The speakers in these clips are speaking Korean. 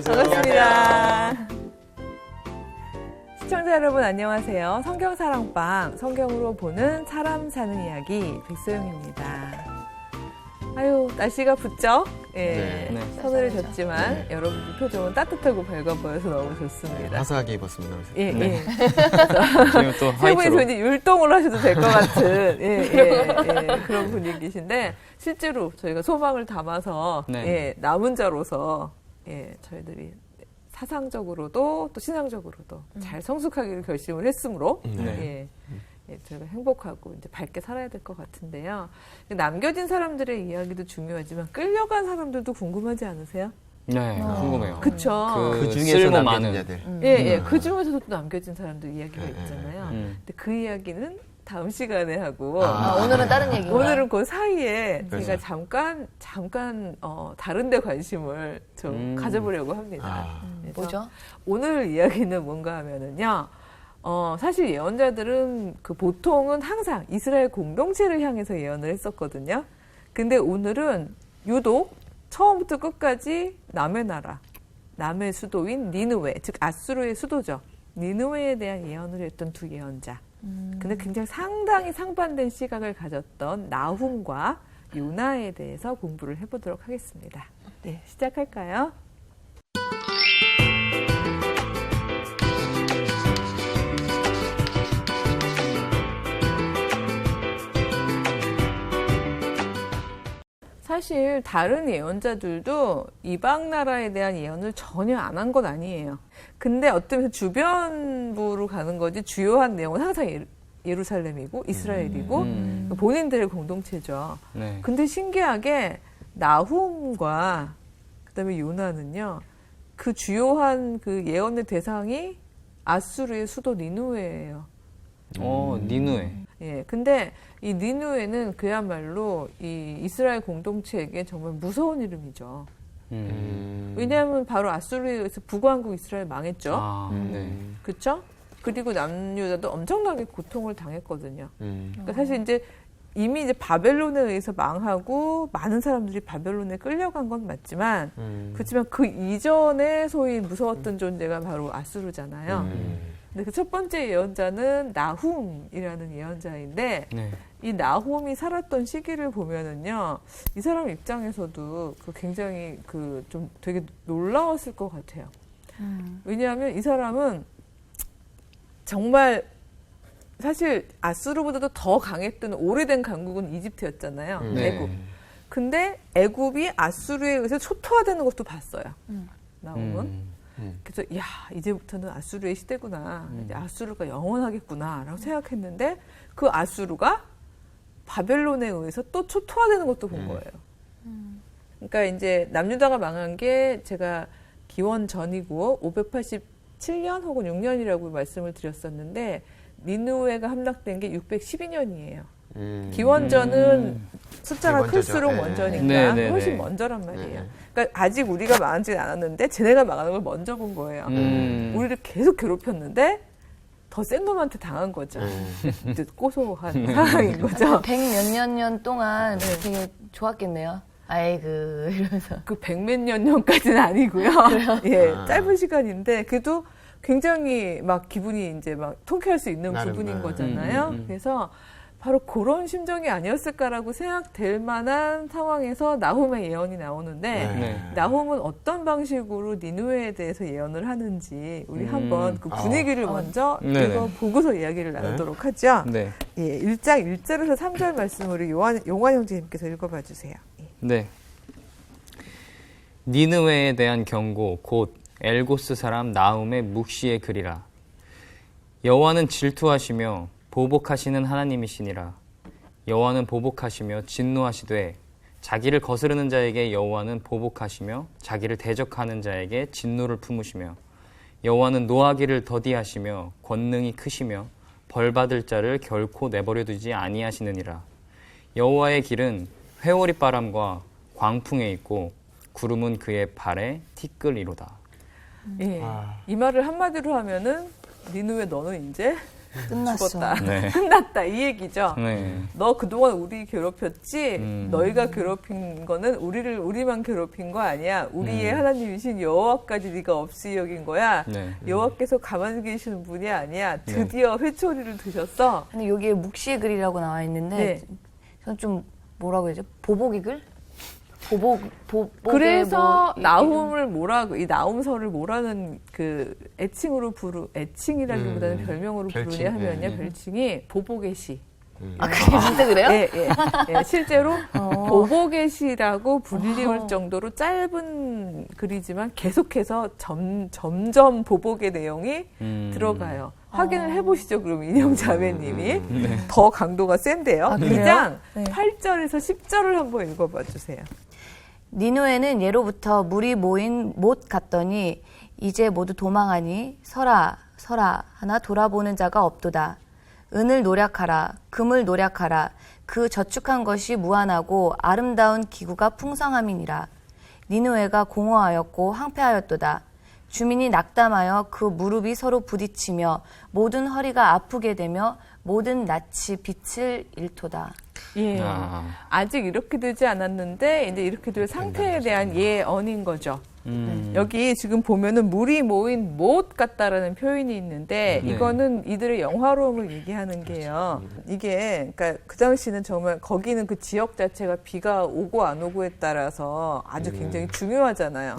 반갑습니다. 시청자 여러분 안녕하세요. 성경사랑방, 성경으로 보는 사람 사는 이야기 백소영입니다. 아유, 날씨가 부쩍 서늘을 졌지만 여러분 표정은 따뜻하고 밝아 보여서 너무 좋습니다. 화사하게 입었습니다. 지금 또 세 분이서 이제 율동을 하셔도 될 것 같은 그런 분위기신데 실제로 저희가 소망을 담아서 남은 자로서 저희들이 사상적으로도 또 신앙적으로도 잘 성숙하기를 결심을 했으므로 저희가 행복하고 이제 밝게 살아야 될 것 같은데요. 남겨진 사람들의 이야기도 중요하지만 끌려간 사람들도 궁금하지 않으세요? 네, 궁금해요. 그쵸. 그 중에서 남겨진 자들. 그 중에서도 또 남겨진 사람들 이야기가 있잖아요. 근데 그 이야기는 다음 시간에 하고 오늘은 다른 얘기인가요? 오늘은 그 사이에 제가 잠깐 다른 데 관심을 좀 가져보려고 합니다. 뭐죠? 오늘 이야기는 뭔가 하면은요. 사실 예언자들은 보통은 항상 이스라엘 공동체를 향해서 예언을 했었거든요. 근데 오늘은 유독 처음부터 끝까지 남의 나라, 남의 수도인 니느웨, 즉 아수르의 수도죠. 니느웨에 대한 예언을 했던 두 예언자. 근데 굉장히 상당히 상반된 시각을 가졌던 나훔과 요나에 대해서 공부를 해보도록 하겠습니다. 네, 시작할까요? 사실 다른 예언자들도 이방 나라에 대한 예언을 전혀 안 한 건 아니에요. 근데 어쩌면 주변부로 가는 거지 주요한 내용은 항상 예루살렘이고 이스라엘이고 본인들의 공동체죠. 네. 근데 신기하게 나훔과 그다음에 요나는요. 그 주요한 그 예언의 대상이 아수르의 수도 니느웨예요. 니느웨. 예, 근데 이 니느웨는 그야말로 이 이스라엘 공동체에게 정말 무서운 이름이죠. 왜냐하면 바로 아수르에 의해서 북왕국 이스라엘 망했죠. 그렇죠? 그리고 남유다도 엄청나게 고통을 당했거든요. 그러니까 사실 이제 이미 이제 바벨론에 의해서 망하고 많은 사람들이 바벨론에 끌려간 건 맞지만 그렇지만 그 이전에 소위 무서웠던 존재가 바로 아수르잖아요. 근데 그 첫 번째 예언자는 나훔이라는 예언자인데 이 나훔이 살았던 시기를 보면은요, 이 사람 입장에서도 굉장히 좀 되게 놀라웠을 것 같아요. 왜냐하면 이 사람은 정말 사실 아수르보다도 더 강했던 오래된 강국은 이집트였잖아요. 애굽. 근데 애굽이 아수르에 의해서 초토화되는 것도 봤어요. 나훔은. 그래서 이제부터는 아수르의 시대구나. 이제 아수르가 영원하겠구나라고 생각했는데 그 아수르가 바벨론에 의해서 또 초토화되는 것도 본 거예요. 그러니까 이제 남유다가 망한 게 제가 기원 전이고 587년 혹은 6년이라고 말씀을 드렸었는데 니느웨가 함락된 게 612년이에요. 기원전은 숫자가 클수록 원전이니까 훨씬 먼저란 말이에요. 그러니까 아직 우리가 망하지 않았는데 쟤네가 망하는 걸 먼저 본 거예요. 우리를 계속 괴롭혔는데 더 센 놈한테 당한 거죠. 이제 고소한 상황인 거죠. 100몇 년 동안 되게 좋았겠네요. 아이고 이러면서. 그 100몇 년까지는 아니고요. 짧은 시간인데 그래도 굉장히 막 기분이 이제 막 통쾌할 수 있는 부분인 거잖아요. 그래서 바로 그런 심정이 아니었을까라고 생각될 만한 상황에서 나훔의 예언이 나오는데 나훔은 어떤 방식으로 니느웨에 대해서 예언을 하는지 우리 한번 그 분위기를 먼저 읽어보고서 이야기를 나누도록 하죠. 1장 1절에서 3절 말씀을 용환 형제님께서 읽어봐 주세요. 네. 니느웨에 대한 경고 곧 엘고스 사람 나훔의 묵시의 글이라. 여호와는 질투하시며 보복하시는 하나님이시니라. 여호와는 보복하시며 진노하시되 자기를 거스르는 자에게 여호와는 보복하시며 자기를 대적하는 자에게 진노를 품으시며 여호와는 노하기를 더디하시며 권능이 크시며 벌받을 자를 결코 내버려 두지 아니하시느니라. 여호와의 길은 회오리 바람과 광풍에 있고 구름은 그의 발에 티끌이로다. 이 말을 한마디로 하면은 니느웨 너는 이제 끝났어. 죽었다. 네. 끝났다 이 얘기죠. 네. 너 그동안 우리 괴롭혔지. 너희가 괴롭힌 거는 우리만 괴롭힌 거 아니야. 우리의 하나님이신 여호와까지 네가 없이 여긴 거야. 네. 여호와께서 가만히 계시는 분이 아니야. 드디어 회초리를 드셨어. 근데 여기에 묵시의 글이라고 나와 있는데 네. 저는 좀 뭐라고 해야죠? 보복의 글? 그래서 나훔을 뭐라고 이 나훔서를 뭐라는 그 애칭이라기보다는 별명으로 별칭, 부르냐 하면요. 예. 별칭이 보복의 시. 아, 그게 진짜 그래요? 예, 예. 예, 실제로 보복의 시라고 불리울 정도로 짧은 글이지만 계속해서 점점 보복의 내용이 들어가요. 확인을 해보시죠. 그럼 인형 자매님이 더 강도가 센데요. 아, 그래요? 2장 네. 8절에서 10절을 한번 읽어봐 주세요. 니누에는 예로부터 물이 모인 못 갔더니 이제 모두 도망하니 서라 서라 하나 돌아보는 자가 없도다. 은을 노력하라 금을 노력하라 그 저축한 것이 무한하고 아름다운 기구가 풍성함이니라. 니누에가 공허하였고 황폐하였도다. 주민이 낙담하여 그 무릎이 서로 부딪히며 모든 허리가 아프게 되며 모든 낯이 빛을 잃도다. 예. 아직 이렇게 되지 않았는데 이제 이렇게 될 상태에 대한 예언인 거죠. 여기 지금 보면은 물이 모인 못 같다라는 표현이 있는데 네. 이거는 이들의 영화로움을 얘기하는 게요. 이게 그러니까 그 당시는 정말 거기는 그 지역 자체가 비가 오고 안 오고에 따라서 아주 굉장히 중요하잖아요.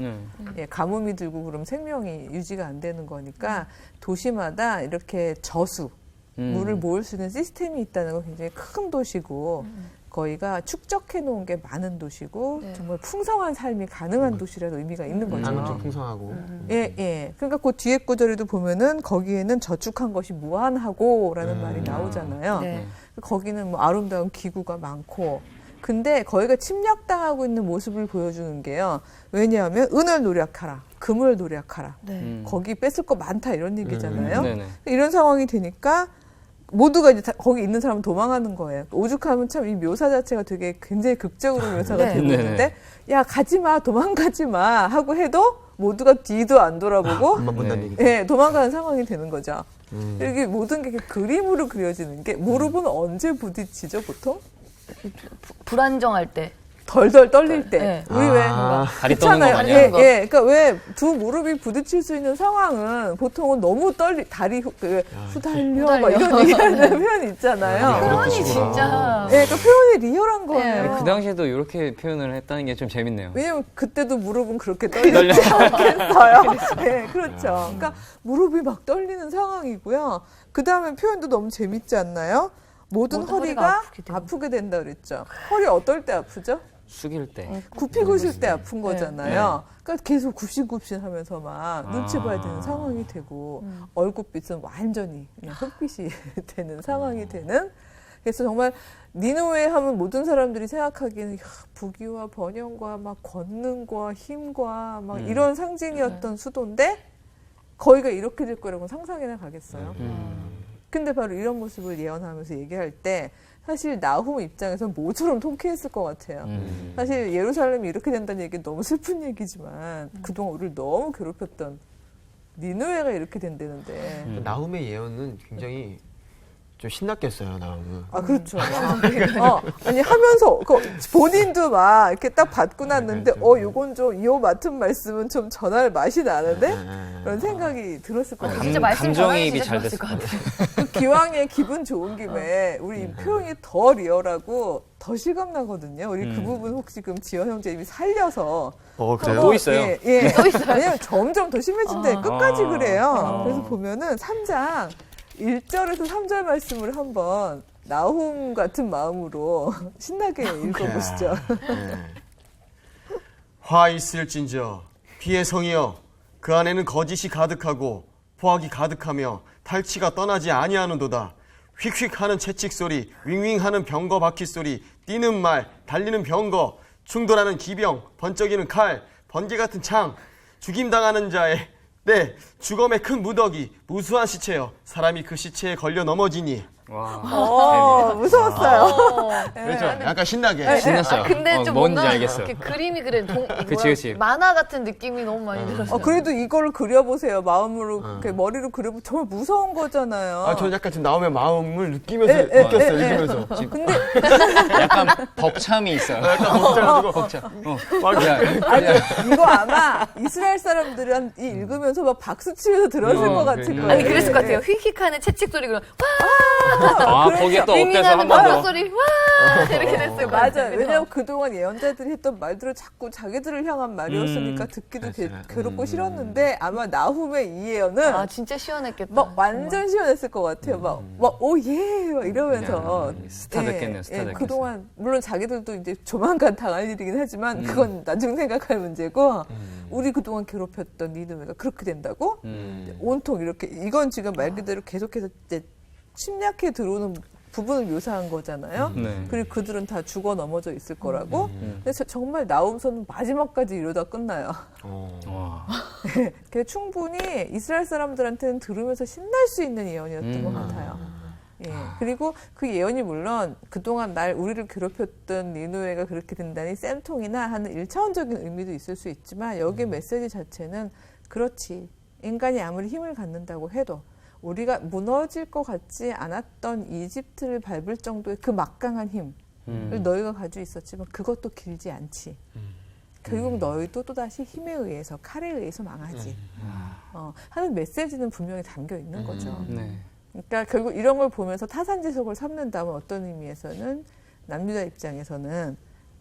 예, 가뭄이 들고 그럼 생명이 유지가 안 되는 거니까 도시마다 이렇게 저수 물을 모을 수 있는 시스템이 있다는 건 굉장히 큰 도시고 거기가 축적해 놓은 게 많은 도시고 네. 정말 풍성한 삶이 가능한 도시라는 의미가 있는 거죠. 나는 좀 풍성하고. 예, 예. 그러니까 그 뒤에 구절에도 보면은 거기에는 저축한 것이 무한하고라는 말이 나오잖아요. 네. 거기는 뭐 아름다운 기구가 많고. 근데 거기가 침략당하고 있는 모습을 보여주는 게요. 왜냐하면 은을 노력하라, 금을 노력하라. 네. 거기 뺏을 거 많다 이런 얘기잖아요. 네네. 이런 상황이 되니까 모두가 이제 거기 있는 사람은 도망하는 거예요. 오죽하면 참 이 묘사 자체가 되게 굉장히 극적으로 묘사가 네. 되고 있는데 야 가지 마 도망가지 마 하고 해도 모두가 뒤도 안 돌아보고 엄마 본다는 얘기죠. 예, 도망가는 상황이 되는 거죠. 이게 모든 게 그림으로 그려지는 게 무릎은 언제 부딪히죠 보통? 불안정할 때. 덜덜 떨릴 때. 네. 우리 왜 다리 떠는 거 그렇잖아요. 마냥. 예, 예. 그러니까 왜 두 무릎이 부딪힐 수 있는 상황은 보통은 너무 다리 후달려 막 이런 얘기하는 표현이 있잖아요. 표현이 진짜. 예, 그러니까 표현이 리얼한 거예요. 그 당시에도 이렇게 표현을 했다는 게 좀 재밌네요. 왜냐면 그때도 무릎은 그렇게 떨리지 않겠어요. 네, 그렇죠. 그러니까 무릎이 막 떨리는 상황이고요. 그 다음에 표현도 너무 재밌지 않나요? 모든 허리가 아프게 된다 그랬죠. 허리 어떨 때 아프죠? 숙일 때. 굽히고 있을 때 아픈 거잖아요. 그러니까 계속 굽신굽신 하면서 막 눈치 봐야 되는 상황이 되고 얼굴빛은 완전히 그냥 흑빛이 되는 상황이 되는. 그래서 정말 니누에 하면 모든 사람들이 생각하기에는 부귀와 번영과 막 권능과 힘과 막 이런 상징이었던 수도인데 거기가 이렇게 될 거라고는 상상이나 가겠어요. 근데 바로 이런 모습을 예언하면서 얘기할 때 사실 나훔 입장에서는 모처럼 통쾌했을 것 같아요. 사실 예루살렘이 이렇게 된다는 얘기는 너무 슬픈 얘기지만 그동안 우리를 너무 괴롭혔던 니누에가 이렇게 된다는데. 나훔의 예언은 굉장히 좀 신났겠어요, 나훔은. 아, 그렇죠. 아니, 하면서, 본인도 막 이렇게 딱 받고 났는데, 요건 좀, 요 맡은 말씀은 좀 전할 맛이 나는데? 그런 생각이 들었을 것 같아요. 진짜 말씀 전하기 감정이입이 진짜 잘 좋았을 됐을 것 것 같아요. 같아요. 기왕에 기분 좋은 김에, 우리 이 표현이 더 리얼하고 더 실감나거든요. 우리 그 부분 혹시 그럼 지연 형제님이 살려서. 그래요? 또 있어요. 예, 예. 또 있어요. 왜냐면 점점 더 심해진대. 끝까지 그래요. 그래서 보면은 3장 1절에서 3절 말씀을 한번 나훔 같은 마음으로 신나게 읽어보시죠. 화 있을진저 비의 성이여 그 안에는 거짓이 가득하고 포악이 가득하며 탈취가 떠나지 아니하는도다. 휙휙하는 채찍 소리, 윙윙하는 병거 바퀴 소리, 뛰는 말, 달리는 병거, 충돌하는 기병, 번쩍이는 칼, 번개 같은 창, 죽임당하는 자의 죽음의 큰 무더기, 무수한 시체여 사람이 그 시체에 걸려 넘어지니. 와. 무서웠어요. 그렇죠. 약간 신나게. 네. 신났어요. 근데 좀 뭔지 뭔가 알겠어요. 이렇게 그림이 그래 그치. 만화 같은 느낌이 너무 많이 들었어요. 그래도 이걸 그려보세요. 마음으로, 이렇게 머리로 그려보면 정말 무서운 거잖아요. 아, 저는 약간 지금 나움의 마음을 느끼면서 예, 느꼈어요. 예, 읽으면서. 근데 약간 벅참이 있어요. 약간 벅차가지고. 벅참. 아니, 이거 아마 이스라엘 사람들이 읽으면서 막 박수 치면서 들었을 것 같은 그러니까. 거예요. 아니 그랬을 것 같아요. 휙휙하는 채찍 소리 그럼 거기에 또 엎여서 윙윙하는 한 번 바람 더. 소리 와 이렇게 됐을 것 같아요. 맞아요. 왜냐면 그동안 예언자들이 했던 말들을 자꾸 자기들을 향한 말이었으니까 듣기도 괴롭고 싫었는데 아마 나훔의 이 예언은 아 진짜 시원했겠다. 막 완전 시원했을 것 같아요. 막 오예 막 이러면서 스타 됐겠네요. 스타 됐겠어요. 그동안 물론 자기들도 이제 조만간 당할 일이긴 하지만 그건 나중 생각할 문제고 우리 그동안 괴롭혔던 니느웨가 그렇게 된다고 온통 이렇게 이건 지금 말 그대로 계속해서 이제 침략해 들어오는 부분을 묘사한 거잖아요. 네. 그리고 그들은 다 죽어 넘어져 있을 거라고. 그래서 정말 나움서는 마지막까지 이러다 끝나요. 와. 그게 충분히 이스라엘 사람들한테는 들으면서 신날 수 있는 예언이었던 것 같아요. 예. 그리고 그 예언이 물론 그동안 우리를 괴롭혔던 니느웨가 그렇게 된다니 쌤통이나 하는 1차원적인 의미도 있을 수 있지만 여기의 메시지 자체는 그렇지. 인간이 아무리 힘을 갖는다고 해도 우리가 무너질 것 같지 않았던 이집트를 밟을 정도의 그 막강한 힘을 너희가 가지고 있었지만 그것도 길지 않지. 결국 너희도 또다시 힘에 의해서 칼에 의해서 망하지. 하는 메시지는 분명히 담겨 있는 거죠. 네. 그러니까 결국 이런 걸 보면서 타산지석을 삼는다면 어떤 의미에서는 남유다 입장에서는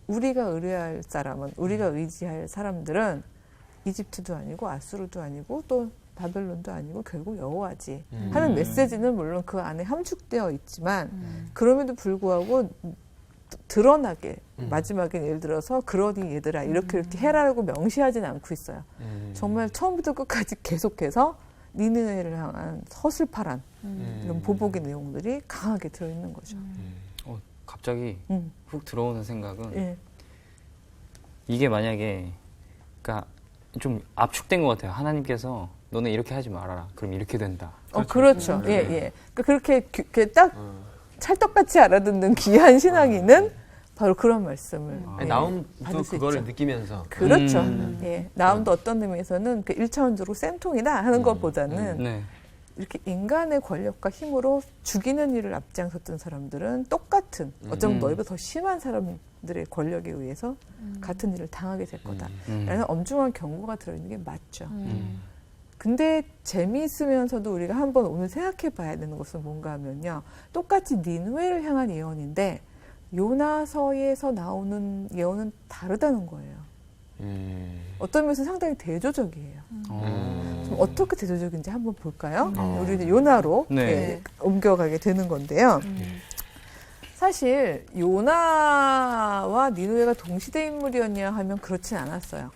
우리가 의뢰할 사람은 우리가 의지할 사람들은 이집트도 아니고 아수르도 아니고 또 바벨론도 아니고 결국 여호와지 하는 메시지는 물론 그 안에 함축되어 있지만 그럼에도 불구하고 드러나게 마지막에 예를 들어서 그러니 얘들아 이렇게 해라라고 명시하지는 않고 있어요. 정말 처음부터 끝까지 계속해서 니느웨를 향한 서슬파란 이런 보복의 내용들이 강하게 들어있는 거죠. 갑자기 훅 들어오는 생각은 예. 이게 만약에 그러니까 좀 압축된 것 같아요. 하나님께서 너네 이렇게 하지 말아라. 그럼 이렇게 된다. 그렇죠. 예, 예. 그러니까 그렇게 딱 찰떡같이 알아듣는 귀한 신앙인은 바로 그런 말씀을 나움도 받을 수 그거를 있죠. 느끼면서 그렇죠. 예. 나움도 어떤 의미에서는 그 1차원적으로 쌤통이다 하는 것보다는 네. 이렇게 인간의 권력과 힘으로 죽이는 일을 앞장섰던 사람들은 똑같은 어쩌면 너희보다 더 심한 사람들의 권력에 의해서 같은 일을 당하게 될 거다. 라는 엄중한 경고가 들어있는 게 맞죠. 근데 재미있으면서도 우리가 한번 오늘 생각해 봐야 되는 것은 뭔가 하면요. 똑같이 니느웨를 향한 예언인데 요나서에서 나오는 예언은 다르다는 거예요. 어떤 면에서 상당히 대조적이에요. 좀 어떻게 대조적인지 한번 볼까요? 우리는 요나로 네. 옮겨가게 되는 건데요. 사실 요나와 니느웨가 동시대 인물이었냐 하면 그렇진 않았어요.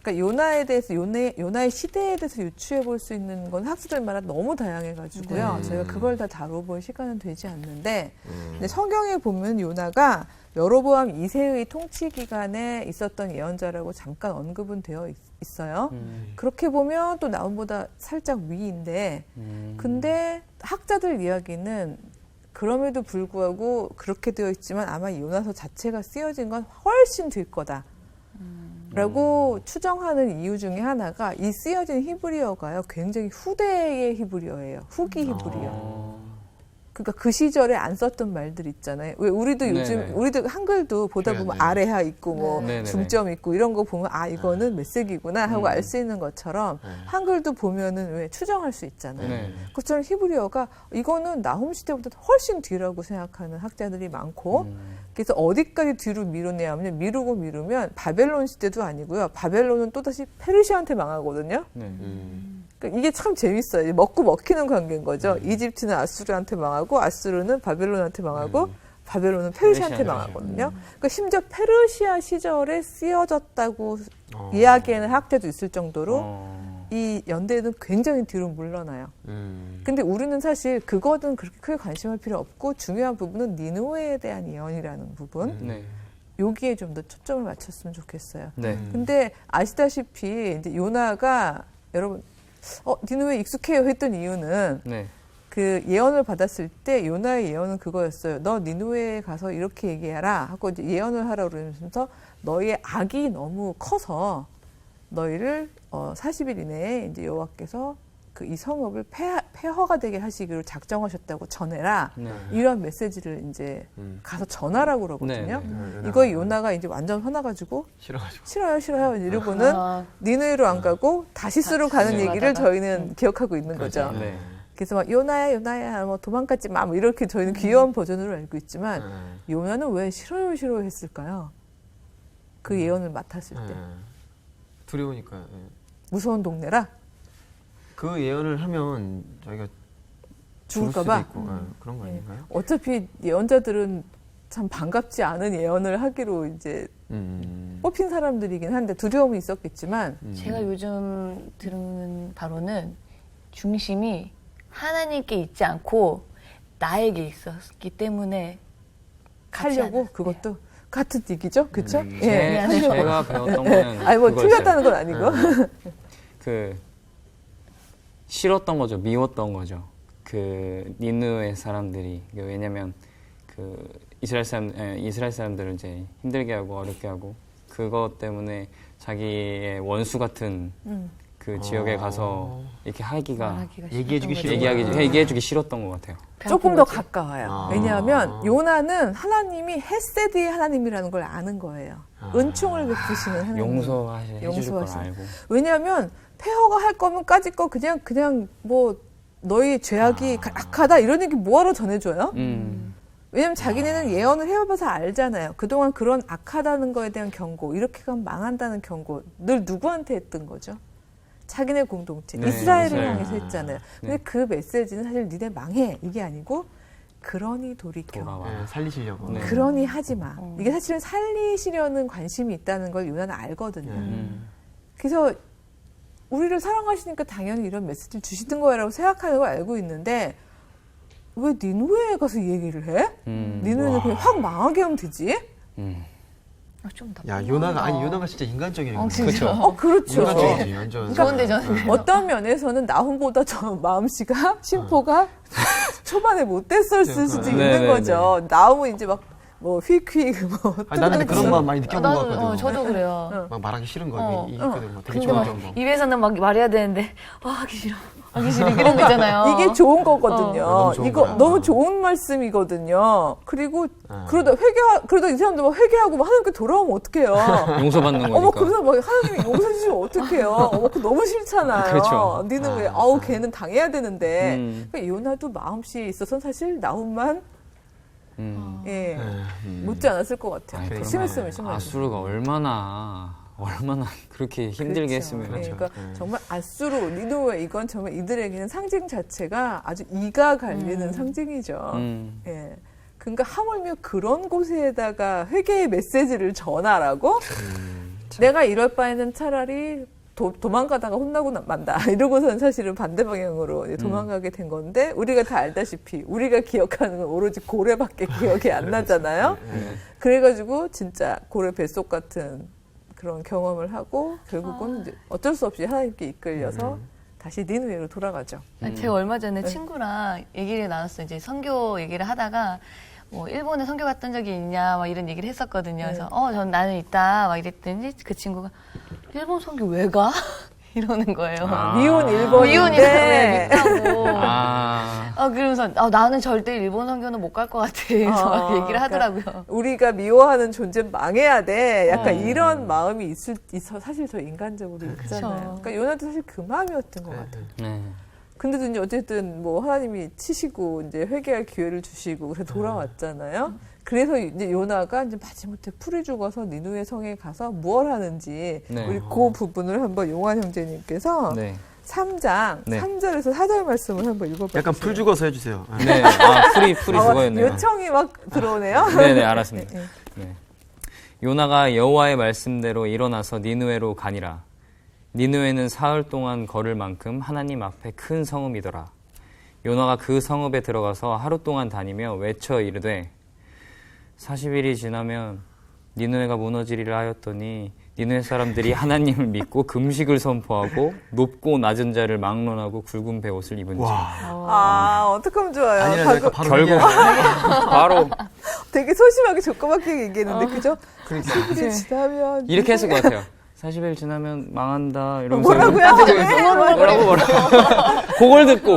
그러니까 요나에 대해서 요나의 시대에 대해서 유추해 볼 수 있는 건 학술들마다 너무 다양해가지고요. 저희가 그걸 다 다뤄볼 시간은 되지 않는데 근데 성경에 보면 요나가 여로보암 2세의 통치 기간에 있었던 예언자라고 잠깐 언급은 되어 있어요. 그렇게 보면 또 나움보다 살짝 위인데 근데 학자들 이야기는 그럼에도 불구하고 그렇게 되어 있지만 아마 요나서 자체가 쓰여진 건 훨씬 들 거다. 라고 추정하는 이유 중에 하나가 이 쓰여진 히브리어가요. 굉장히 후대의 히브리어예요. 후기 히브리어. 그러니까 그 시절에 안 썼던 말들 있잖아요. 왜 우리도 요즘 네네. 우리도 한글도 보다 보면 아래하 있고 뭐 네네네. 중점 있고 이런 거 보면 아 이거는 몇 세기구나 하고 알 수 있는 것처럼 한글도 보면은 왜 추정할 수 있잖아요. 네. 그처럼 히브리어가 이거는 나훔 시대보다 훨씬 뒤라고 생각하는 학자들이 많고 그래서 어디까지 뒤로 미루냐면 미루면 바벨론 시대도 아니고요. 바벨론은 또다시 페르시아한테 망하거든요. 네. 그러니까 이게 참 재밌어요. 먹고 먹히는 관계인 거죠. 이집트는 아수르한테 망하고 아수르는 바벨론한테 망하고 바벨론은 페르시아한테 망하거든요. 그러니까 심지어 페르시아 시절에 쓰여졌다고 이야기하는 학자도 있을 정도로 이 연대는 굉장히 뒤로 물러나요. 근데 우리는 사실 그거는 그렇게 크게 관심할 필요 없고 중요한 부분은 니느웨에 대한 예언이라는 부분. 네. 여기에 좀 더 초점을 맞췄으면 좋겠어요. 네. 근데 아시다시피 이제 요나가 여러분 니느웨 익숙해요 했던 이유는 네. 그 예언을 받았을 때 요나의 예언은 그거였어요. 너 니누웨에 가서 이렇게 얘기해라 하고 이제 예언을 하라고 그러면서 너희의 악이 너무 커서 너희를 40일 이내에 이제 여호와께서 그 이 성읍을 폐허가 되게 하시기로 작정하셨다고 전해라. 네. 이런 메시지를 이제 가서 전하라고 그러거든요. 네, 이거에 요나가 이제 완전 화나가지고 싫어가지고. 싫어요 이러고는 니누에로 안 가고 다시스로 가는 네. 얘기를 저희는 기억하고 있는 거죠. 네. 그래서 막 요나야 뭐 도망갔지 마 뭐 이렇게 저희는 귀여운 버전으로 알고 있지만 요나는 왜 싫어요 했을까요? 그 예언을 맡았을 때 두려우니까. 무서운 동네라 그 예언을 하면 저희가 죽을까봐. 그런 거 아닌가요? 어차피 예언자들은 참 반갑지 않은 예언을 하기로 이제 뽑힌 사람들이긴 한데 두려움은 있었겠지만 제가 요즘 들은 바로는 중심이 하나님께 있지 않고 나에게 있었기 때문에 같이 하려고 하는, 그것도 같은 얘기죠, 그렇죠? 예, 제가 배웠던 거는 아니 뭐 그거였어요. 틀렸다는 건 아니고 그 싫었던 거죠. 미웠던 거죠. 그 니느웨 사람들이 왜냐면 그 이스라엘 사람들을 이제 힘들게 하고 어렵게 하고 그것 때문에 자기의 원수 같은 그 지역에 가서 이렇게 하기가 얘기해주기 싫었던 것 같아요. 조금 더 가까워요. 왜냐하면 요나는 하나님이 헤세드의 하나님이라는 걸 아는 거예요. 은총을 베푸시는 하나님. 용서해줄 걸 알고. 왜냐하면 폐허가 할 거면 까짓 거 그냥 뭐 너희 죄악이 악하다 이런 얘기 뭐하러 전해줘요? 왜냐면 자기네는 예언을 해봐서 알잖아요. 그동안 그런 악하다는 거에 대한 경고, 이렇게 가면 망한다는 경고 늘 누구한테 했던 거죠? 자기네 공동체, 네, 이스라엘을 이스라엘. 향해서 했잖아요. 근데 네. 그 메시지는 사실 니네 망해 이게 아니고 그러니 돌이켜. 돌아와. 살리시려고. 네. 그러니 하지 마. 이게 사실은 살리시려는 관심이 있다는 걸 요나는 알거든요. 그래서 우리를 사랑하시니까 당연히 이런 메시지를 주시는 거야라고 생각하는 걸 알고 있는데 왜 니누웨에 가서 이 얘기를 해? 니누웨는 그냥 확 망하게 하면 되지? 좀 야 요나가 진짜 인간적이에요. 진짜. 그렇죠. 인간적이지 완전. 좋은데 저는 어떤 면에서는 나훈보다 저 마음씨가 심포가 초반에 못됐을 수도 있는 네네네. 거죠. 나훈은 이제 막 뭐 휙휙 뭐 나는 근데 그런 마음 많이 느껴본 것 나도 같거든. 저도 그래요. 막 말하기 싫은 거 있거든. 뭐 되게 근데 막 좋아하는 거. 입에서는 막 말해야 되는데 하기 싫어 이런 거 있잖아요. 이게 좋은 거거든요. 너무 좋은 이거 거야. 너무 좋은 말씀이거든요. 그리고 그러다 이 사람들 막 회개하고 막 하나님께 돌아오면 어떡해요? 용서받는 거니까. 어머 그래서 막 하나님이 용서 주시면 어떡해요? 어머 그거 너무 싫잖아요. 그렇죠. 니는 왜 걔는 당해야 되는데. 그러니까 요나도 마음씨에 있어서는 사실 나훈만 예 못지 않았을 것 같아요. 아니, 심했으면 심했어요. 아수르가 얼마나 그렇게 힘들게 그렇죠. 했으면. 예, 그러니까 정말 아수르, 니누웨 이건 정말 이들에게는 상징 자체가 아주 이가 갈리는 상징이죠. 예. 그러니까 하물며 그런 곳에다가 회개의 메시지를 전하라고? 내가 이럴 바에는 차라리 도망가다가 혼나고 만다. 이러고서는 사실은 반대 방향으로 이제 도망가게 된 건데 우리가 다 알다시피 우리가 기억하는 건 오로지 고래밖에 기억이 안 나잖아요. 그래가지고 진짜 고래 뱃속 같은 그런 경험을 하고 결국은 이제 어쩔 수 없이 하나님께 이끌려서 다시 니느웨로 돌아가죠. 제가 얼마 전에 친구랑 얘기를 나눴어요. 이제 선교 얘기를 하다가 뭐 일본에 선교 갔던 적이 있냐 막 이런 얘기를 했었거든요. 그래서 나는 있다 막 이랬더니 그 친구가 일본 선교 왜 가? 이러는 거예요. 미운 일본인데 있다고. 아, 그러면서 나는 절대 일본 선교는 못 갈 것 같아. 그래서 막 얘기를 하더라고요. 우리가 미워하는 존재는 망해야 돼. 약간 이런 마음이 있어 사실 저 인간적으로 있잖아요. 그러니까 요나도 사실 그 마음이었던 것 같아요. 네. 근데도 이제 어쨌든 뭐 하나님이 치시고 이제 회개할 기회를 주시고 그래서 돌아왔잖아요. 그래서 이제 요나가 이제 마지못해 풀이 죽어서 니누웨 성에 가서 무엇 하는지 네. 우리 그 부분을 한번 용환 형제님께서 네. 3장 네. 3절에서 4절 말씀을 한번 읽어봐주세요. 약간 풀 죽어서 해주세요. 네. 풀이 죽어였네요. 요청이 막 들어오네요. 네네, 알았습니다. 네. 요나가 여호와의 말씀대로 일어나서 니느웨로 가니라. 니느웨는 사흘 동안 걸을 만큼 하나님 앞에 큰 성읍이더라. 요나가 그 성읍에 들어가서 하루 동안 다니며 외쳐 이르되 40일이 지나면 니느웨가 무너지리라 하였더니 니느웨 사람들이 하나님을 믿고 금식을 선포하고 높고 낮은 자를 막론하고 굵은 베옷을 입은 자. 어떡하면 좋아요. 아니라니까 바로 결국 바로 되게 소심하게 조그맣게 얘기했는데 그죠? 그러니까 40일 지나면 이렇게 했을 것 같아요. 40일 지나면 망한다 이러면서 뭐라고 그걸 듣고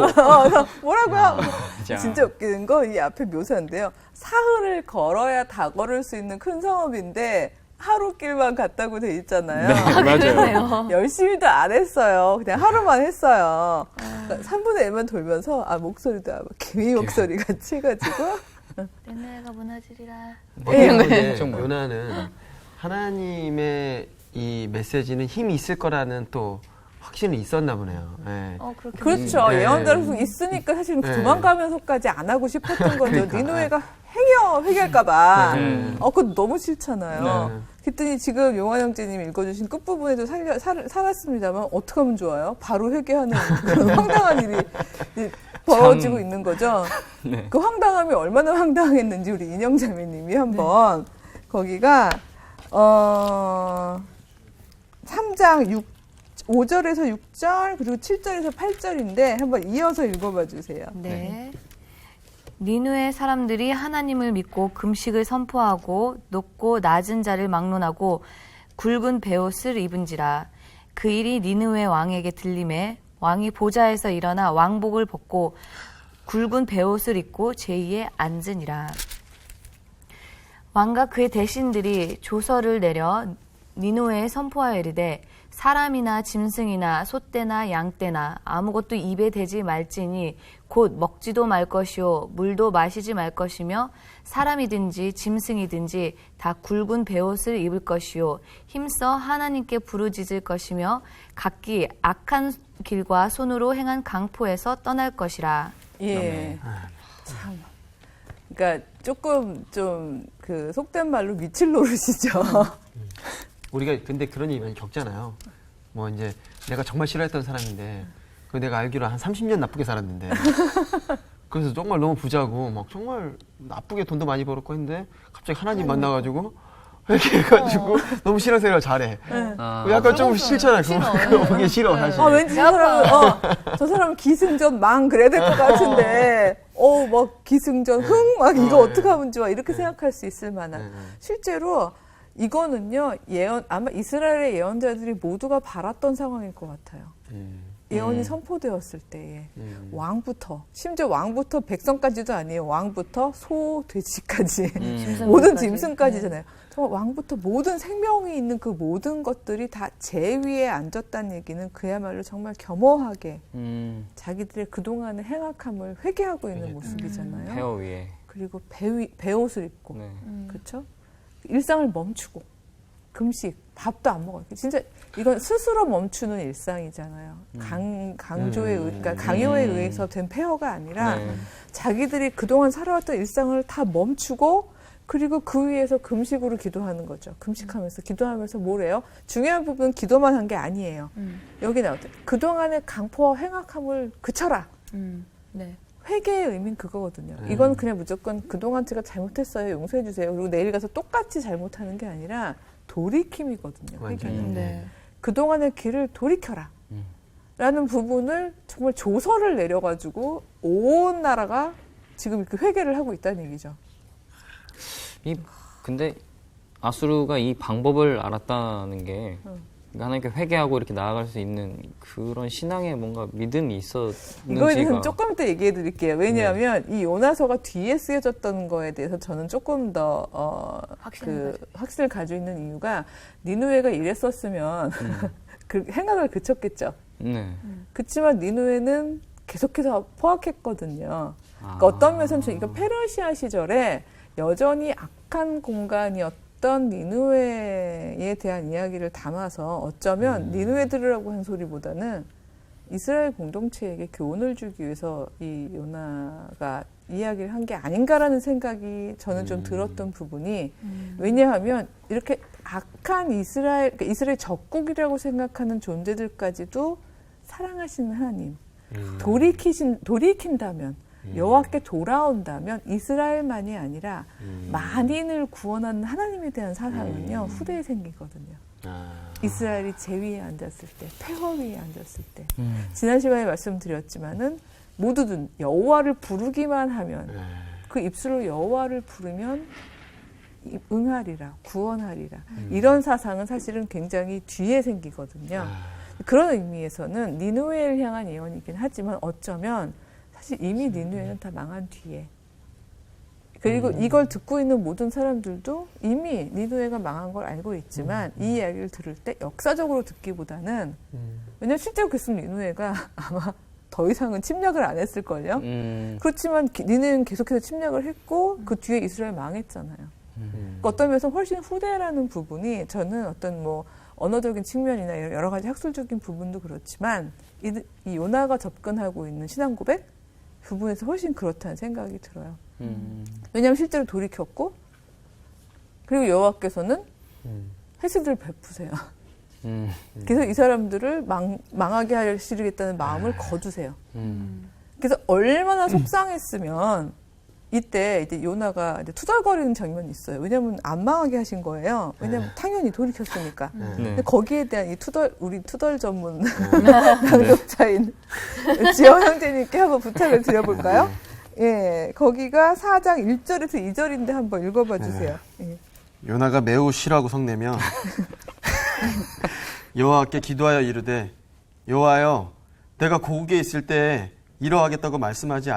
뭐라고요? 자. 진짜 웃기는 거 이 앞에 묘사인데요. 사흘을 걸어야 다 걸을 수 있는 큰 성읍인데 하루길만 갔다고 돼 있잖아요. 네, 맞아요. 열심히도 안 했어요. 그냥 하루만 했어요. 그러니까 3분의 1만 돌면서 목소리도 아마 개미 목소리 같이 해가지고 내 나라가 무너지리라. 요나는 하나님의 이 메시지는 힘이 있을 거라는 또 확신은 있었나 보네요. 네. 그렇죠. 네. 예언대로 있으니까 사실 네. 도망가면서까지 안 하고 싶었던 거죠. 그러니까. 니느웨가 회개할까봐. 네. 그거 너무 싫잖아요. 네. 그랬더니 지금 용환 형제님 읽어주신 끝부분에도 살았습니다만 어떻게 하면 좋아요? 바로 회개하는 그런 황당한 일이 벌어지고 있는 거죠. 네. 그 황당함이 얼마나 황당했는지 우리 인영자매님이 한번 거기가 3장 5절에서 6절 그리고 7절에서 8절인데 한번 이어서 읽어봐 주세요. 네. 니느웨 사람들이 하나님을 믿고 금식을 선포하고 높고 낮은 자를 막론하고 굵은 베옷을 입은지라. 그 일이 니느웨 왕에게 들림에 왕이 보좌에서 일어나 왕복을 벗고 굵은 베옷을 입고 제2에 앉으니라. 왕과 그의 대신들이 조서를 내려 니느웨에 선포하여 이르되 사람이나 짐승이나 소떼나 양떼나 아무것도 입에 대지 말지니 곧 먹지도 말 것이요 물도 마시지 말 것이며 사람이든지 짐승이든지 다 굵은 베옷을 입을 것이요 힘써 하나님께 부르짖을 것이며 각기 악한 길과 손으로 행한 강포에서 떠날 것이라. 예. 참. 그러니까 조금 좀 그 속된 말로 밑을 노르시죠. 우리가 근데 그런 일이 많이 겪잖아요. 뭐 이제 내가 정말 싫어했던 사람인데 그 내가 알기로 한 30년 나쁘게 살았는데 그래서 정말 너무 부자고 막 정말 나쁘게 돈도 많이 벌었고 했는데 갑자기 하나님 만나가지고 이렇게 해가지고 너무 싫은 생각을 잘해. 약간 좀 싫잖아요. 그게 싫어 사실. 왠지 저 사람은 기승전 망 그래야 될 것 같은데 막 기승전 막 이거 어떻게 하면 좋아 이렇게 생각할 수 있을 만한. 실제로 이거는요 아마 이스라엘의 예언자들이 모두가 바랐던 상황일 것 같아요. 예언이 선포되었을 때에 왕부터 심지어 왕부터 백성까지도 아니에요. 왕부터 소, 돼지까지 모든 짐승까지잖아요. 정말 왕부터 모든 생명이 있는 그 모든 것들이 다 제 위에 앉았다는 얘기는 그야말로 정말 겸허하게 자기들의 그동안의 행악함을 회개하고 있는 모습이잖아요. 폐허 위에 그리고 베옷을 입고 네. 그렇죠? 일상을 멈추고 금식, 밥도 안 먹어요. 진짜 이건 스스로 멈추는 일상이잖아요. 강요에 의해서 된 폐허가 아니라 자기들이 그동안 살아왔던 일상을 다 멈추고 그리고 그 위에서 금식으로 기도하는 거죠. 금식하면서 기도하면서 뭐래요? 중요한 부분은 기도만 한 게 아니에요. 여기 나오죠. 그동안의 강포와 행악함을 그쳐라. 네. 회개의 의미는 그거거든요. 이건 그냥 무조건 그동안 제가 잘못했어요. 용서해 주세요. 그리고 내일 가서 똑같이 잘못하는 게 아니라 돌이킴이거든요. 회개는. 네. 그동안의 길을 돌이켜라. 라는 부분을 정말 조서를 내려가지고 온 나라가 지금 이렇게 회개를 하고 있다는 얘기죠. 근데 아수르가 이 방법을 알았다는 게 하나님께 회개하고 이렇게 나아갈 수 있는 그런 신앙에 뭔가 믿음이 있었는지가 이거는 조금 더 얘기해 드릴게요. 왜냐하면 이 요나서가 뒤에 쓰여졌던 거에 대해서 저는 조금 더 확신을 가지고 있는 이유가 니느웨가 이랬었으면 그 행악을 그쳤겠죠. 네. 그렇지만 니느웨는 계속해서 포악했거든요. 그러니까 어떤 면에서는 이거 페르시아 시절에 여전히 악한 공간이었던 니느웨에 대한 이야기를 담아서 어쩌면 니느웨들이라고 한 소리보다는 이스라엘 공동체에게 교훈을 주기 위해서 이 요나가 이야기를 한 게 아닌가라는 생각이 저는 좀 들었던 부분이 왜냐하면 이렇게 악한 이스라엘 적국이라고 생각하는 존재들까지도 사랑하시는 하나님 돌이킨다면 여호와께 돌아온다면 이스라엘만이 아니라 만인을 구원하는 하나님에 대한 사상은요 후대에 생기거든요. 이스라엘이 제위에 앉았을 때, 폐허 위에 앉았을 때. 지난 시간에 말씀드렸지만은 모두들 여호와를 부르기만 하면 그 입술로 여호와를 부르면 응하리라, 구원하리라. 이런 사상은 사실은 굉장히 뒤에 생기거든요. 그런 의미에서는 니느웨를 향한 예언이긴 하지만 어쩌면 사실 이미 니느웨는 다 망한 뒤에. 그리고 이걸 듣고 있는 모든 사람들도 이미 니느웨가 망한 걸 알고 있지만 이 이야기를 들을 때 역사적으로 듣기보다는 왜냐하면 실제로 그랬으면 니느웨가 아마 더 이상은 침략을 안 했을걸요. 그렇지만 니느웨는 계속해서 침략을 했고 그 뒤에 이스라엘 망했잖아요. 그러니까 어떤 면에서 훨씬 후대라는 부분이 저는 어떤 뭐 언어적인 측면이나 여러 가지 학술적인 부분도 그렇지만 이 요나가 접근하고 있는 신앙 고백 부분에서 훨씬 그렇다는 생각이 들어요. 왜냐하면 실제로 돌이켰고 그리고 여호와께서는 해수들을 베푸세요. 그래서 이 사람들을 망하게 하시겠다는 마음을 거두세요. 그래서 얼마나 속상했으면 이때 이제 요나가 이제 투덜거리는 장면이 있어요. 왜냐하면 안 망하게 하신 거예요. 왜냐하면 당연히 돌이켰으니까. 근데 거기에 대한 우리 투덜 전문 낭독자인 지영 형제님께 한번 부탁을 드려볼까요? 예, 거기가 4장 1절에서 2절인데 한번 읽어봐 주세요. 예. 요나가 매우 실하고 성내며 여호와께 기도하여 이르되 여호와여 내가 고국에 있을 때 이러하겠다고 말씀하지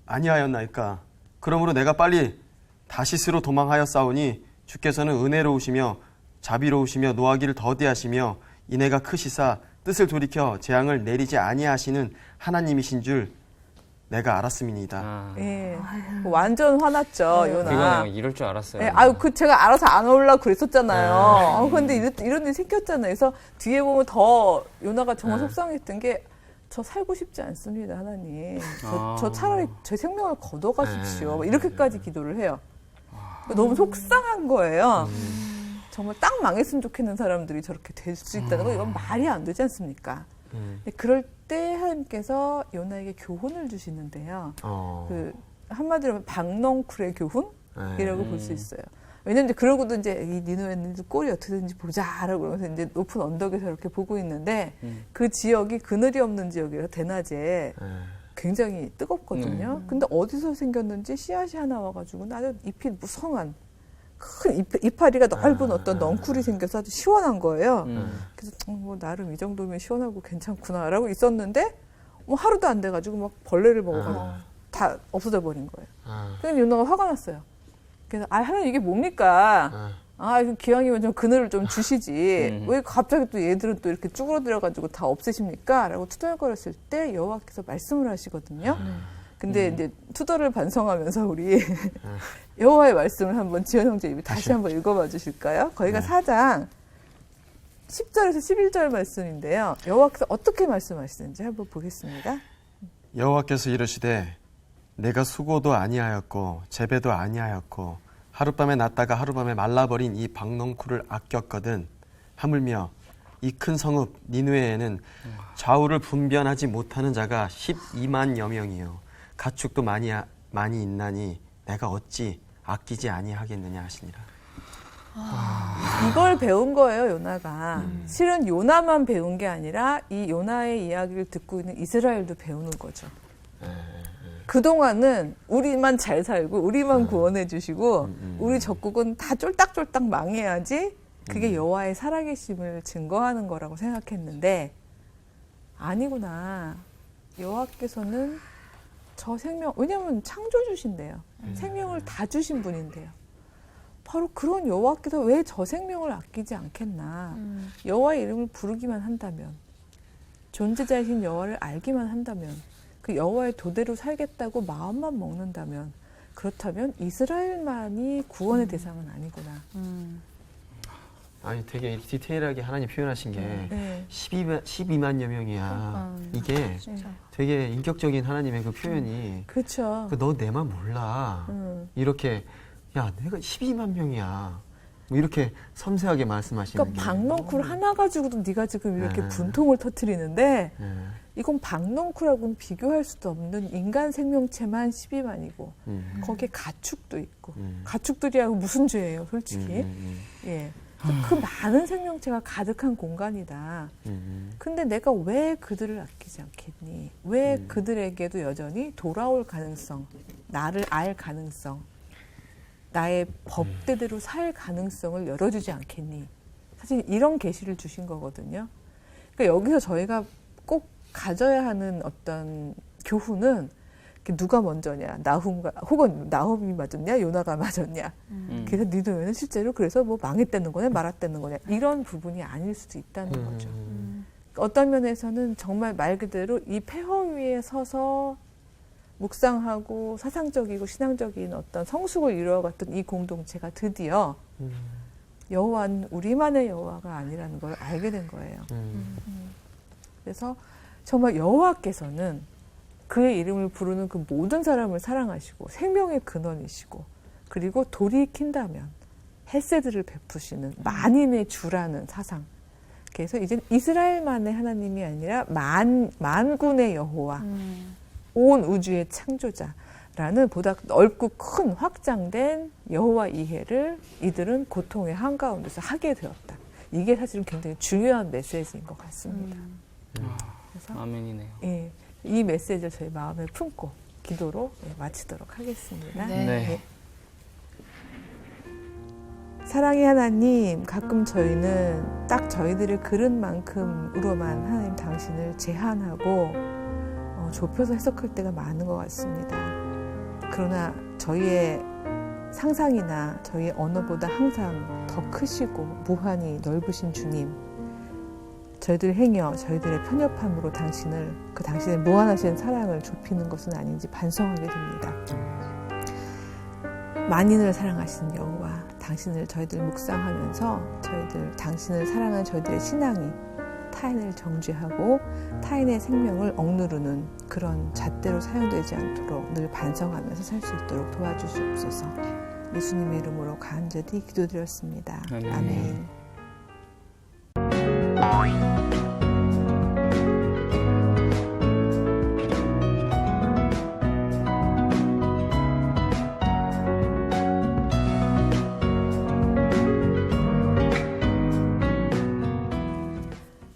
아니하였나이까. 그러므로 내가 빨리 다시스로 도망하여 싸우니 주께서는 은혜로우시며 자비로우시며 노하기를 더디하시며 인애가 크시사 뜻을 돌이켜 재앙을 내리지 아니하시는 하나님이신 줄 내가 알았음이니이다. 예, 완전 화났죠, 요나. 이건 이럴 줄 알았어요. 예, 제가 알아서 안 오려고 그랬었잖아요. 근데 이런 일이 생겼잖아요. 그래서 뒤에 보면 더 요나가 정말 속상했던 게 저 살고 싶지 않습니다, 하나님. 저 차라리 제 생명을 거둬가십시오. 이렇게까지 기도를 해요. 너무 속상한 거예요. 정말 딱 망했으면 좋겠는 사람들이 저렇게 될 수 있다는 거 이건 말이 안 되지 않습니까? 그럴 때 하나님께서 요나에게 교훈을 주시는데요. 그 한마디로 하면 박넝쿨의 교훈이라고 볼 수 있어요. 왜냐면 이제 그러고도 이제 이 니느웨는 꼴이 어떻게든지 보자라고 그러면서 이제 높은 언덕에서 이렇게 보고 있는데 그 지역이 그늘이 없는 지역이라 대낮에 굉장히 뜨겁거든요. 근데 어디서 생겼는지 씨앗이 하나 와가지고 아주 잎이 무성한 큰 이파리가 넓은 어떤 넝쿨이 생겨서 아주 시원한 거예요. 그래서 뭐 나름 이 정도면 시원하고 괜찮구나라고 있었는데 뭐 하루도 안 돼가지고 막 벌레를 먹어가지고 다 없어져 버린 거예요. 그래서 요나가 화가 났어요. 그래서 하나님 이게 뭡니까? 기왕이면 좀 그늘을 좀 주시지. 왜 갑자기 또 얘들은 또 이렇게 쭈그러들어가지고 다 없애십니까? 라고 투덜거렸을 때 여호와께서 말씀을 하시거든요. 근데 이제 투덜을 반성하면서 우리 여호와의 말씀을 한번 지현 형제 입에 다시 한번 읽어봐 주실까요? 거기가 4장 10절에서 11절 말씀인데요. 여호와께서 어떻게 말씀하시는지 한번 보겠습니다. 여호와께서 이르시되 내가 수고도 아니하였고 재배도 아니하였고 하룻밤에 났다가 하룻밤에 말라버린 이 박넝쿨을 아꼈거든. 하물며 이 큰 성읍 니느웨에는 좌우를 분변하지 못하는 자가 12만여 명이요 가축도 많이 있나니 내가 어찌 아끼지 아니하겠느냐 하시니라. 이걸 배운 거예요, 요나가. 실은 요나만 배운 게 아니라 이 요나의 이야기를 듣고 있는 이스라엘도 배우는 거죠. 그동안은 우리만 잘 살고 우리만 구원해 주시고 우리 적국은 다 쫄딱쫄딱 망해야지 그게 여호와의 살아계심을 증거하는 거라고 생각했는데 아니구나. 여호와께서는 저 생명, 왜냐하면 창조주신대요. 생명을 다 주신 분인데요. 바로 그런 여호와께서 왜 저 생명을 아끼지 않겠나. 여호와의 이름을 부르기만 한다면, 존재자이신 여호와를 알기만 한다면, 그 여호와의 도대로 살겠다고 마음만 먹는다면, 그렇다면 이스라엘만이 구원의 대상은 아니구나. 아니 되게 디테일하게 하나님 표현하신 게 12만여 명이야. 이게 되게 인격적인 하나님의 그 표현이. 그렇죠. 너 내만 몰라. 이렇게 야 내가 12만 명이야. 뭐 이렇게 섬세하게 말씀하시는 그러니까 박넝쿨 하나 가지고도 네가 지금 이렇게 분통을 터뜨리는데 이건 박넝쿨하고는 비교할 수도 없는 인간 생명체만 12만이고 거기에 가축도 있고 가축들이하고 무슨 죄예요, 솔직히. 예. 그 많은 생명체가 가득한 공간이다. 근데 내가 왜 그들을 아끼지 않겠니? 왜 그들에게도 여전히 돌아올 가능성, 나를 알 가능성, 나의 법대대로 살 가능성을 열어주지 않겠니? 사실 이런 계시를 주신 거거든요. 그러니까 여기서 저희가 꼭 가져야 하는 어떤 교훈은 누가 먼저냐, 나훔과 혹은 나홈이 맞았냐, 요나가 맞았냐. 그래서 니느웨는 실제로 그래서 뭐 망했다는 거냐, 말았다는 거냐 이런 부분이 아닐 수도 있다는 거죠. 어떤 면에서는 정말 말 그대로 이 폐허 위에 서서 묵상하고 사상적이고 신앙적인 어떤 성숙을 이루어갔던 이 공동체가 드디어 여호와는 우리만의 여호와가 아니라는 걸 알게 된 거예요. 그래서 정말 여호와께서는 그의 이름을 부르는 그 모든 사람을 사랑하시고 생명의 근원이시고 그리고 돌이킨다면 헤세드를 베푸시는 만인의 주라는 사상. 그래서 이제 이스라엘만의 하나님이 아니라 만군의 여호와, 온 우주의 창조자라는 보다 넓고 큰 확장된 여호와 이해를 이들은 고통의 한가운데서 하게 되었다. 이게 사실은 굉장히 중요한 메시지인 것 같습니다. 그래서 아멘이네요. 예, 이 메시지를 저희 마음에 품고 기도로 마치도록 하겠습니다. 네. 사랑의 하나님, 가끔 저희는 딱 저희들의 그릇만큼으로만 하나님 당신을 제한하고 좁혀서 해석할 때가 많은 것 같습니다. 그러나 저희의 상상이나 저희의 언어보다 항상 더 크시고 무한히 넓으신 주님, 저희들 행여 저희들의 편협함으로 당신의 무한하신 사랑을 좁히는 것은 아닌지 반성하게 됩니다. 만인을 사랑하시는 여호와, 당신을 저희들 묵상하면서 당신을 사랑하는 저희들의 신앙이 타인을 정죄하고 타인의 생명을 억누르는 그런 잣대로 사용되지 않도록 늘 반성하면서 살 수 있도록 도와주시옵소서. 예수님의 이름으로 간절히 기도드렸습니다. 아멘.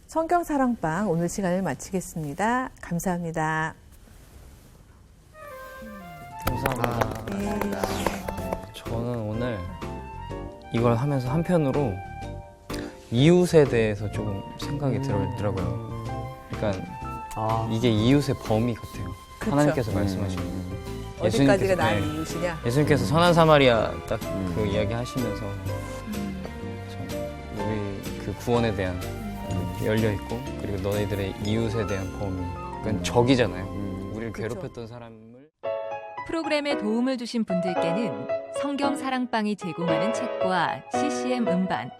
성경사랑방 오늘 시간을 마치겠습니다. 감사합니다. 감사합니다. 저는 오늘 이걸 하면서 한편으로 이웃에 대해서 조금 생각이 들더라고요. 그러니까 이게 이웃의 범위 같아요. 그쵸. 하나님께서 말씀하신 어디까지가 나의 이웃이냐? 예수님께서 선한 사마리아 딱 그 이야기 하시면서 참 우리 그 구원에 대한 열려 있고 그리고 너희들의 이웃에 대한 범위, 그러니까 적이잖아요. 우리를 그쵸. 괴롭혔던 사람을. 프로그램에 도움을 주신 분들께는 성경 사랑방이 제공하는 책과 CCM 음반,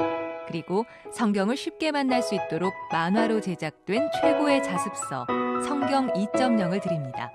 그리고 성경을 쉽게 만날 수 있도록 만화로 제작된 최고의 자습서 성경 2.0을 드립니다.